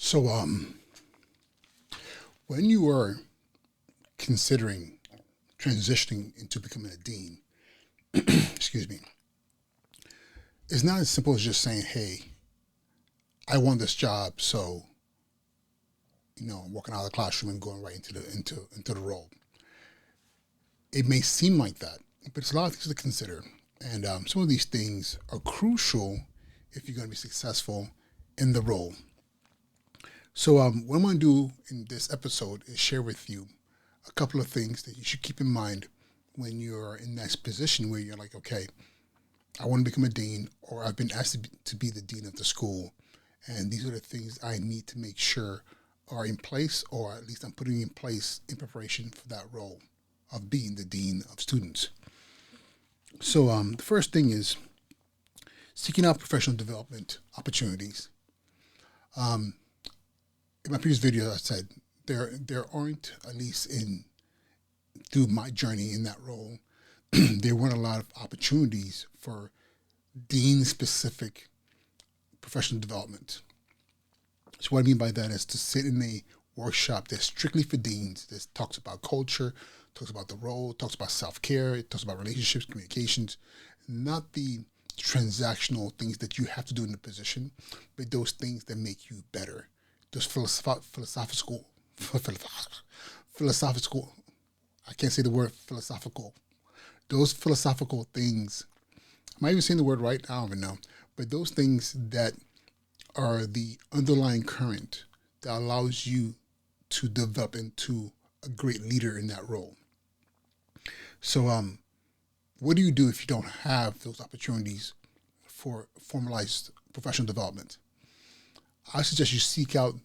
So, when you are considering transitioning into becoming a dean, excuse me, it's not as simple as just saying, "Hey, I want this job," so I'm walking out of the classroom and going right into the role. It may seem like that, but it's a lot of things to consider, and some of these things are crucial if you're going to be successful in the role. So, what I'm going to do in this episode is share with you a couple of things that you should keep in mind when you're in that position where you're like, okay, I want to become a dean, or I've been asked to be the dean of the school, and these are the things I need to make sure are in place, or at least I'm putting in place in preparation for that role of being the dean of students. So, the first thing is seeking out professional development opportunities. Um, in my previous video, I said there aren't, at least in through my journey in that role, there weren't a lot of opportunities for dean specific professional development. So what I mean by that is to sit in a workshop that's strictly for deans, that talks about culture, talks about the role, talks about self-care, it talks about relationships, communications, not the transactional things that you have to do in the position, but those things that make you better. Those philosophical, I can't say the word philosophical. Those philosophical things, am I even saying the word right? I don't even know. But those things that are the underlying current that allows you to develop into a great leader in that role. So, what do you do if you don't have those opportunities for formalized professional development? I suggest you seek out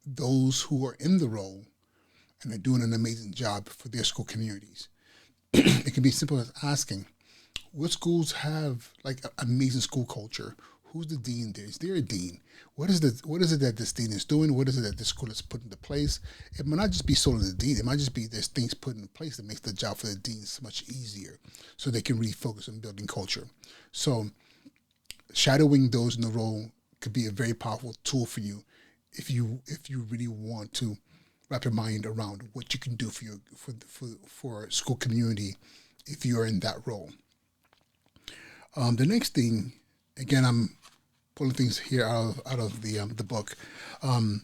those who are in the role and are doing an amazing job for their school communities. It can be as simple as asking, what schools have like amazing school culture? Who's the dean there? Is there a dean? What is it that this dean is doing? What is it that this school has put into place? It might not just be solely the dean. It might just be there's things put into place that makes the job for the deans much easier, so they can really focus on building culture. So shadowing those in the role could be a very powerful tool for you if you really want to wrap your mind around what you can do for a school community if you're in that role. The next thing, again, I'm pulling things here out of the book. Um,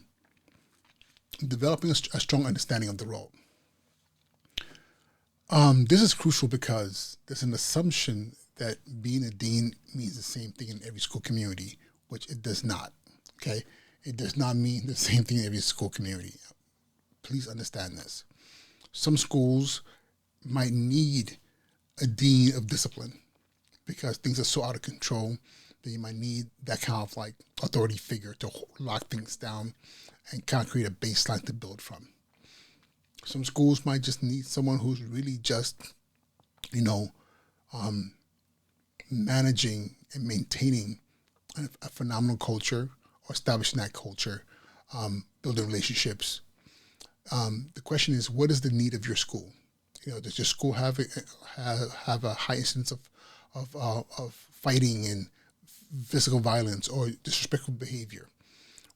Developing a strong understanding of the role. This is crucial because there's an assumption that being a dean means the same thing in every school community, which it does not. Okay, it does not mean the same thing in every school community. Please understand this. Some schools might need a dean of discipline because things are so out of control that you might need that kind of like authority figure to lock things down and kind of create a baseline to build from. Some schools might just need someone who's really just, you know, um, managing and maintaining a phenomenal culture or establishing that culture, building relationships. The question is, what is the need of your school? Does your school have a high incidence of fighting and physical violence or disrespectful behavior?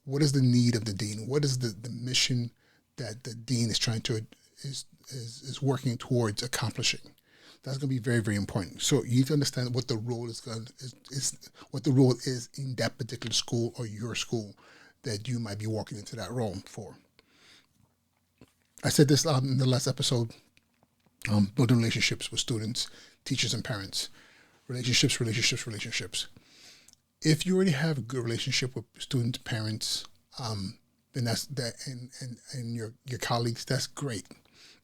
What is the need of the dean? What is the mission that the dean is trying to is working towards accomplishing? That's going to be very, very important. So you need to understand what the role is what the role is in that particular school or your school that you might be walking into that role for. I said this in the last episode. Building relationships with students, teachers, and parents. Relationships. If you already have a good relationship with students, parents, then that's that, and your colleagues. That's great,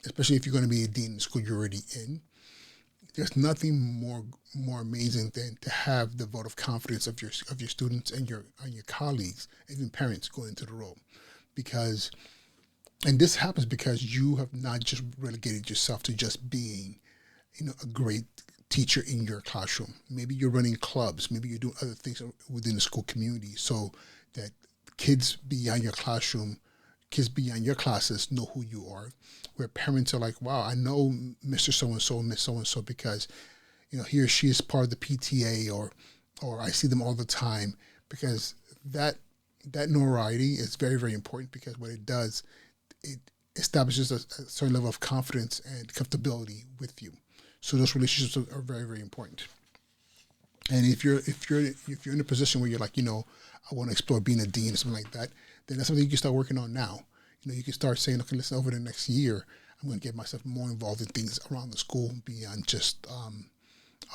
especially if you're going to be a dean in the school you're already in. There's nothing more amazing than to have the vote of confidence of your students and your colleagues, even parents going into the role, because and this happens because you have not just relegated yourself to just being, a great teacher in your classroom. Maybe you're running clubs. Maybe you're doing other things within the school community so that kids beyond your classroom, kids beyond your classes know who you are. Where parents are like, wow, I know Mr. So-and-so and Miss So-and-so because, he or she is part of the PTA or I see them all the time because that notoriety is very, very important because what it does, it establishes a certain level of confidence and comfortability with you. So those relationships are very, very important. And if you're in a position where you're like, I want to explore being a dean or something like that, then that's something you can start working on now. You can start saying, okay, listen, over the next year, I'm going to get myself more involved in things around the school beyond just on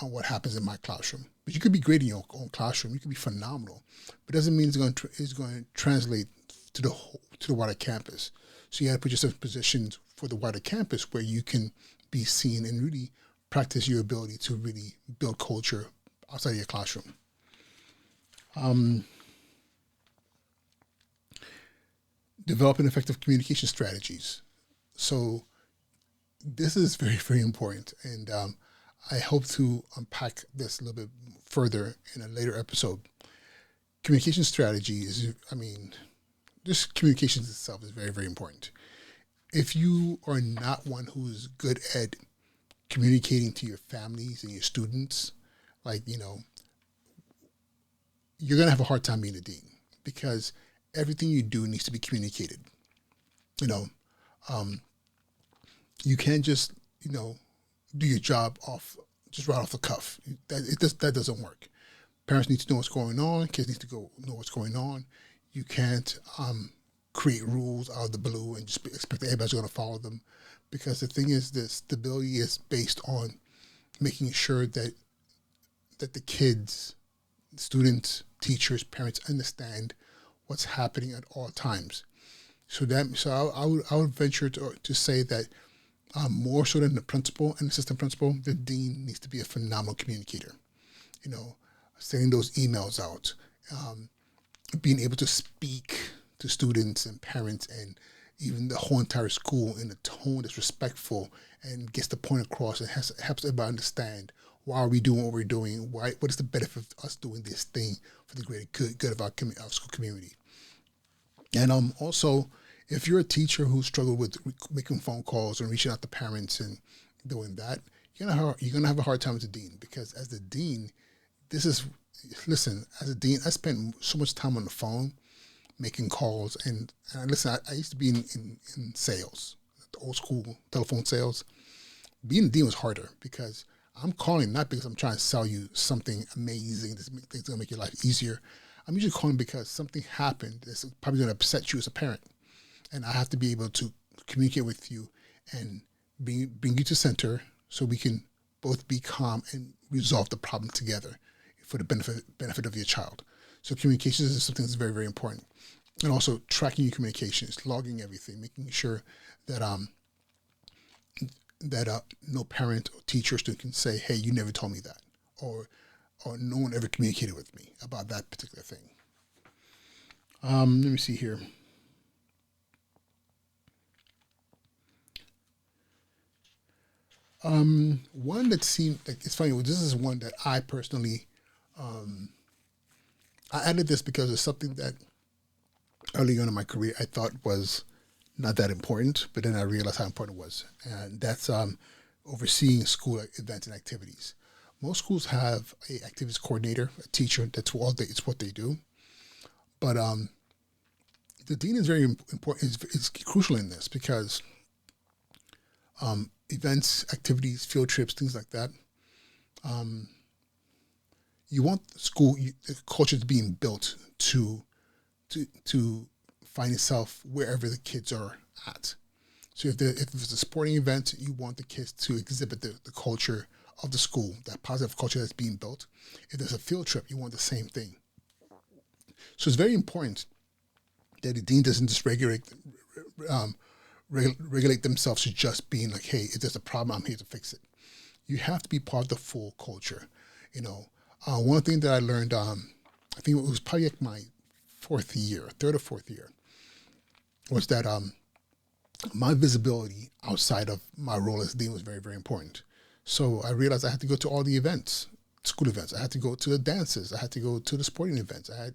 what happens in my classroom. But you could be great in your own classroom. You could be phenomenal, but it doesn't mean it's going to translate to the wider campus. So you got to put yourself in positions for the wider campus where you can be seen and really practice your ability to really build culture outside of your classroom. Developing effective communication strategies. So this is very, very important, and I hope to unpack this a little bit further in a later episode. Communication strategy is, just communications itself is very, very important. If you are not one who's good at communicating to your families and your students, you're going to have a hard time being a dean because everything you do needs to be communicated. You can't just, do your job right off the cuff. That doesn't work. Parents need to know what's going on. Kids need to know what's going on. You can't create rules out of the blue and just expect that everybody's going to follow them, because the thing is, the stability is based on making sure that the kids, students, teachers, parents understand what's happening at all times. So I would venture to say that more so than the principal and assistant principal, the dean needs to be a phenomenal communicator. Sending those emails out, being able to speak to students and parents and even the whole entire school in a tone that's respectful and gets the point across and helps everybody understand why are we doing what we're doing, what is the benefit of us doing this thing for the greater good of our school community. And also, if you're a teacher who struggled with making phone calls and reaching out to parents and doing that, you're gonna have a hard time as a dean, because as the dean, as a dean, I spent so much time on the phone making calls, and listen, I used to be in sales, the old school telephone sales. Being a dean was harder because I'm calling not because I'm trying to sell you something amazing that's going to make your life easier. I'm usually calling because something happened that's probably going to upset you as a parent, and I have to be able to communicate with you and bring you to center so we can both be calm and resolve the problem together for the benefit of your child. So communications is something that's very, very important. And also tracking your communications, logging everything, making sure that no parent or teacher or student can say, hey, you never told me that, or no one ever communicated with me about that particular thing. Let me see here. One that seemed like, it's funny, this is one that I personally, I added this because it's something that early on in my career I thought was not that important, but then I realized how important it was. And that's overseeing school events and activities. Most schools have a activities coordinator, a teacher. It's what they do. But the dean is very important. It's crucial in this because events, activities, field trips, things like that. You want the culture to being built to find itself wherever the kids are at. So if it's a sporting event, you want the kids to exhibit the culture of the school, that positive culture that's being built. If there's a field trip, you want the same thing. So it's very important that the dean doesn't just regulate themselves to just being like, hey, if there's a problem, I'm here to fix it. You have to be part of the full culture. One thing that I learned, I think it was probably like my third or fourth year, was that my visibility outside of my role as dean was very, very important. So I realized I had to go to all the events, school events. I had to go to the dances. I had to go to the sporting events. I had,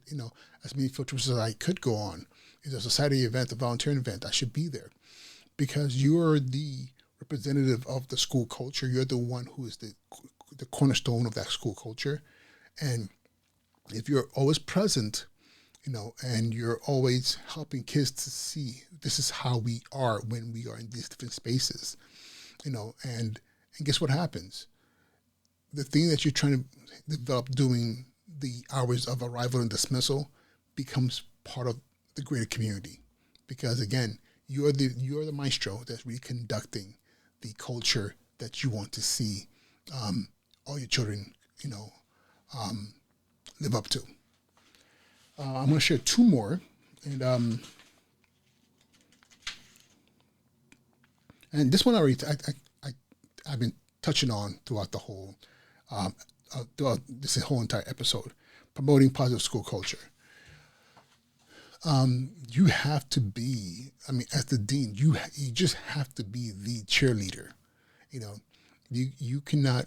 as many field trips as I could go on. If there's a society event, a volunteering event, I should be there, because you're the representative of the school culture. You're the one who is the cornerstone of that school culture. And if you're always present, and you're always helping kids to see this is how we are when we are in these different spaces, and guess what happens? The thing that you're trying to develop doing the hours of arrival and dismissal becomes part of the greater community, because again, you're the maestro that's really conducting the culture that you want to see all your children, um, live up to. I'm going to share two more, and this one I've been touching on throughout the whole throughout this whole entire episode, promoting positive school culture. You have to be, I mean, as the dean, you just have to be the cheerleader. You know, you cannot,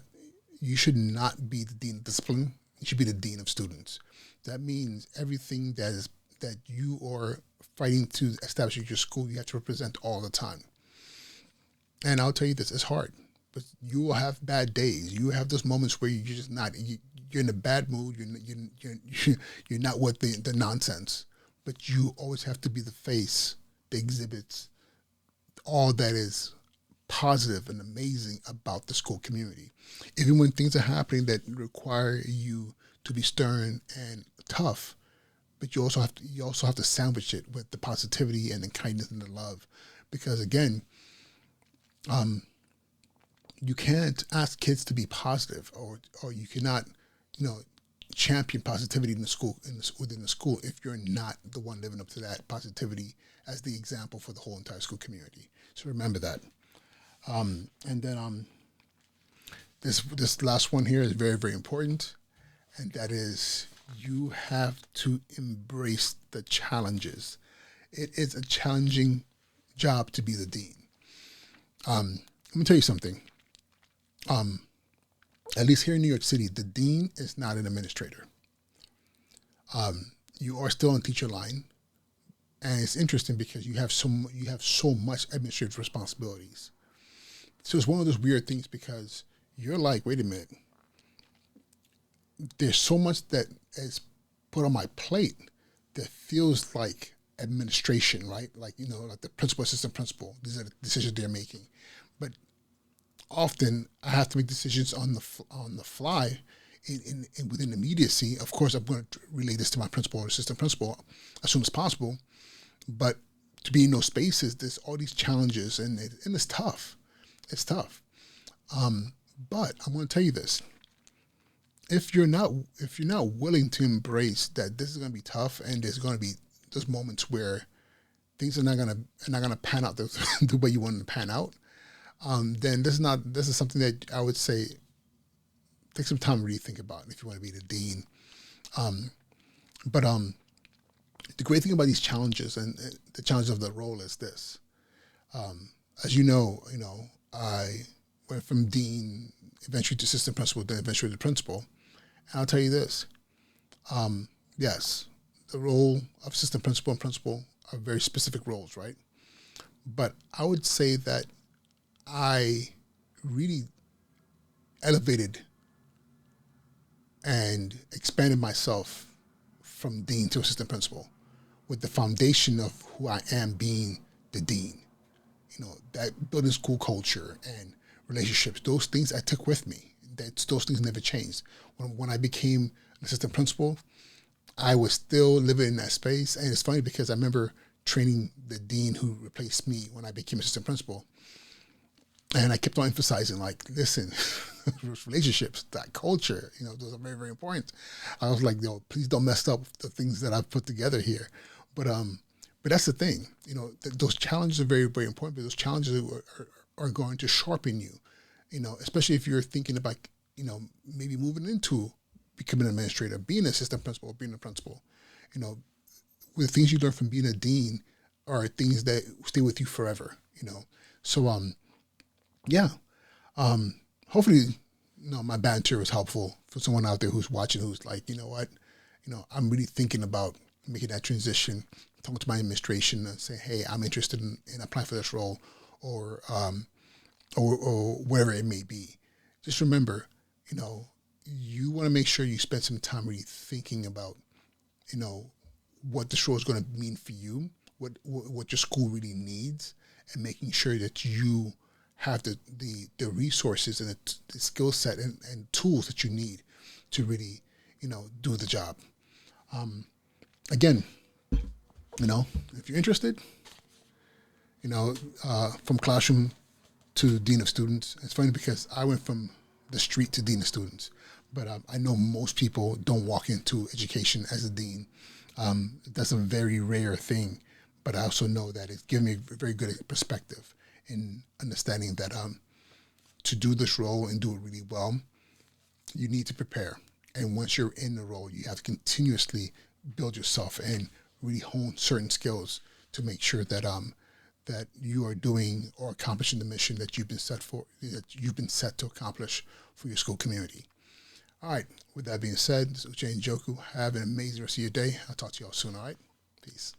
you should not be the dean of discipline. You should be the dean of students. That means everything that you are fighting to establish at your school, you have to represent all the time. And I'll tell you this, it's hard, but you will have bad days. You have those moments where you're just not, you're in a bad mood. You're not with the nonsense, but you always have to be the face that exhibits all that is positive and amazing about the school community. Even when things are happening that require you to be stern and tough, but you also have to sandwich it with the positivity and the kindness and the love, because again, you can't ask kids to be positive, or you cannot, you know, champion positivity in the school within the school if you're not the one living up to that positivity as the example for the whole entire school community. So remember that. And then this last one here is very, very important, and that is you have to embrace the challenges. It is a challenging job to be the dean. Let me tell you something. At least here in New York City, the dean is not an administrator. You are still on teacher line, and it's interesting because you have so much administrative responsibilities. So it's one of those weird things because you're like, wait a minute, there's so much that is put on my plate that feels like administration, right? Like, like the principal, assistant principal, these are the decisions they're making. But often I have to make decisions on the fly in within immediacy. Of course, I'm going to relay this to my principal or assistant principal as soon as possible. But to be in those spaces, there's all these challenges, and it's tough. It's tough. But I'm going to tell you this: if you're not willing to embrace that this is going to be tough, and there's going to be those moments where things are not going to pan out the way you want them to pan out, then this is something that I would say take some time to really think about if you want to be the dean. But the great thing about these challenges and the challenge of the role is this: as I went from dean eventually to assistant principal, then eventually to principal. And I'll tell you this: yes, the role of assistant principal and principal are very specific roles, right? But I would say that I really elevated and expanded myself from dean to assistant principal with the foundation of who I am being the dean. That building school culture and relationships, those things I took with me. Those things never changed. When I became an assistant principal, I was still living in that space. And it's funny because I remember training the dean who replaced me when I became assistant principal. And I kept on emphasizing, like, listen, relationships, that culture, those are very, very important. I was like, please don't mess up the things that I've put together here. But that's the thing, those challenges are very, very important, but those challenges are going to sharpen you, especially if you're thinking about, maybe moving into becoming an administrator, being an assistant principal, or being a principal. The things you learn from being a dean are things that stay with you forever, So, yeah. Hopefully, my banter was helpful for someone out there who's watching, who's like, you know what, I'm really thinking about making that transition, talking to my administration and say, hey, I'm interested in applying for this role, or whatever it may be. Just remember, you want to make sure you spend some time really thinking about, what this role is going to mean for you, what your school really needs, and making sure that you have the resources and the skill set and tools that you need to really, do the job. Again, if you're interested, from classroom to dean of students. It's funny because I went from the street to dean of students, but I know most people don't walk into education as a dean. That's a very rare thing, but I also know that it's given me a very good perspective in understanding that to do this role and do it really well, you need to prepare. And once you're in the role, you have to continuously build yourself and really hone certain skills to make sure that that you are doing or accomplishing the mission that you've been set to accomplish for your school community. All right. With that being said, this is Uche Njoku. Have an amazing rest of your day. I'll talk to you all soon. All right. Peace.